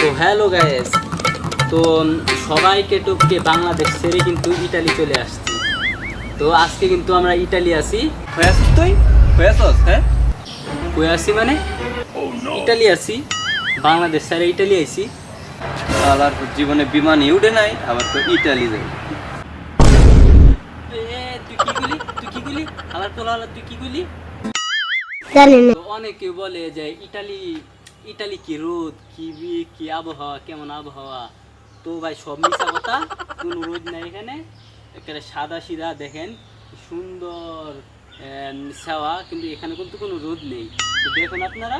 তো hello guys, তো সবাইকে টপকে বাংলাদেশ ছেড়ে কিন্তু ইটালি চলে আসছি। তো আজকে কিন্তু আমরা ইটালি আছি। হয়ে আসিস তুই? হয়ে আসস? হ্যাঁ, কই আছি মানে ইটালি আছি, বাংলাদেশ ছেড়ে ইটালি আইছি। আর জীবনে বিমানই উঠে নাই, আবার তো ইটালি যাই। তুই কি বলি আলার তোলা তুই কি বলি? তো অনেকে বলে যে ইটালি কি রোদ, কি আবহাওয়া, কেমন আবহাওয়া। তো ভাই সব মিশা কথা, কোনো রোদ নাই এখানে, একেবারে সাদা সিধা দেখেন, সুন্দর ছাওয়া, কিন্তু এখানে কিন্তু কোনো রোদ নেই। তো দেখুন আপনারা।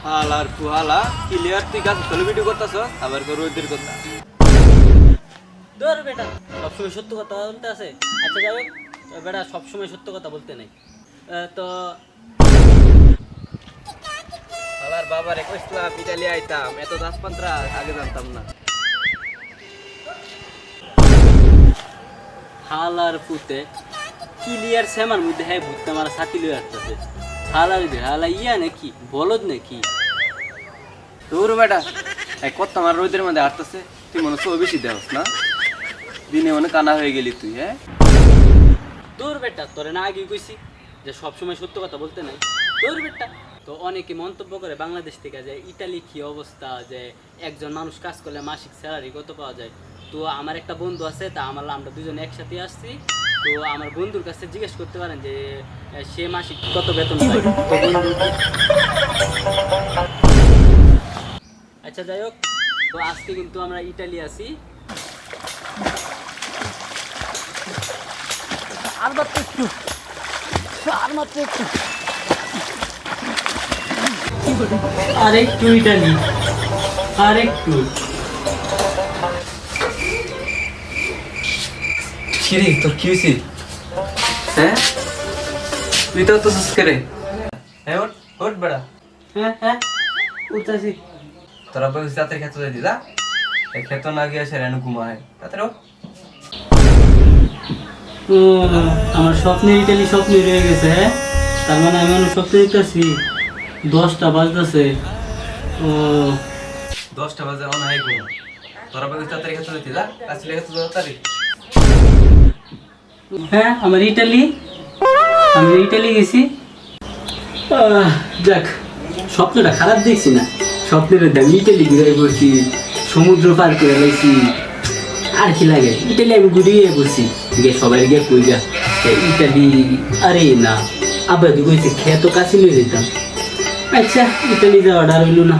হালার পুহালা ক্লিয়ার, তুই কাজ চলে ভিডিও করতেছ, আবার রোদের কথা। ধর বেটা, সবসময় সত্য কথা বলতে আছে। আচ্ছা যাই হোক, বেটা সবসময় সত্য কথা বলতে নেই। তো হালার বাবারে কইছিলাম ইটালি আইতাম, এত দাসপান্ত্রা আগে জানতাম না। হালার পুতে ক্লিয়ার সেমার মধ্যে হ্যাঁ ভূতটা মারা সাথী লয়ে আসতেছে। হালা ইয়া নাকি বলদ নাকি? তোর বেটা কত আমার রোদের মধ্যে আসতেছে, তুই মনে হচ্ছে বেশি দেওস না, দিনে মনে কানা হয়ে গেলি তুই। হ্যাঁ তোর বেটা, তোরে না আগে কইছি যে সবসময় সত্য কথা বলতে নাই। তোর বেটা তো অনেকে মন্তব্য করে বাংলাদেশ থেকে যে ইটালি কি অবস্থা, যে একজন মানুষ কাজ করলে মাসিক স্যালারি কত পাওয়া যায়। তো আমার একটা বন্ধু আছে, তা আমরা দুজনে একসাথে আসছি। তো আমার বন্ধুর কাছে জিজ্ঞেস করতে পারেন যে সে মাসিক কত বেতন পায়। তো আচ্ছা যাই হোক, তো আজকে কিন্তু আমরা ইটালি আছি। আর মাত্র একটু আরেকটু ইটালি, আরেকটু। কিরে তোর কি হয়েছে? হ্যাঁ তুই তো তো করে। হ্যাঁ ওঠ ওঠ বেড়া, হ্যাঁ উঠতেছি। তোরা বলছিস তাড়াতাড়ি খেতে যাই দিদা, খেত না গিয়ে সে রেনু ঘুমায় তাড়াতাড়ি ওঠ। আমার স্বপ্নের ইটালি স্বপ্নই রয়ে গেছে। হ্যাঁ, তার মানে আমি অনেক স্বপ্ন দেখতেছি। 10টা বাজতেছে। ও 10টা বাজে অন হাই ঘুম, তোরা বলছিস তাড়াতাড়ি খেতে যাই দিদা, আসলে খেতে তাড়াতাড়ি। হ্যাঁ, আমি ইটালি গেছি। যাক, স্বপ্নটা খারাপ দেখছি না। স্বপ্নের দাম ইটালি ঘুরে পড়ছি, সমুদ্র পার করে লাইছি। আর কি লাগে, ইটালি আমি ঘুরিয়ে পড়ছি। গিয়ে সবাই গিয়ে কই যা ইটালি, আরে না আবার কইছে খেয়ে তো কাছে নিয়ে যেতাম। আচ্ছা ইটালি যাওয়াটা আর হইল না।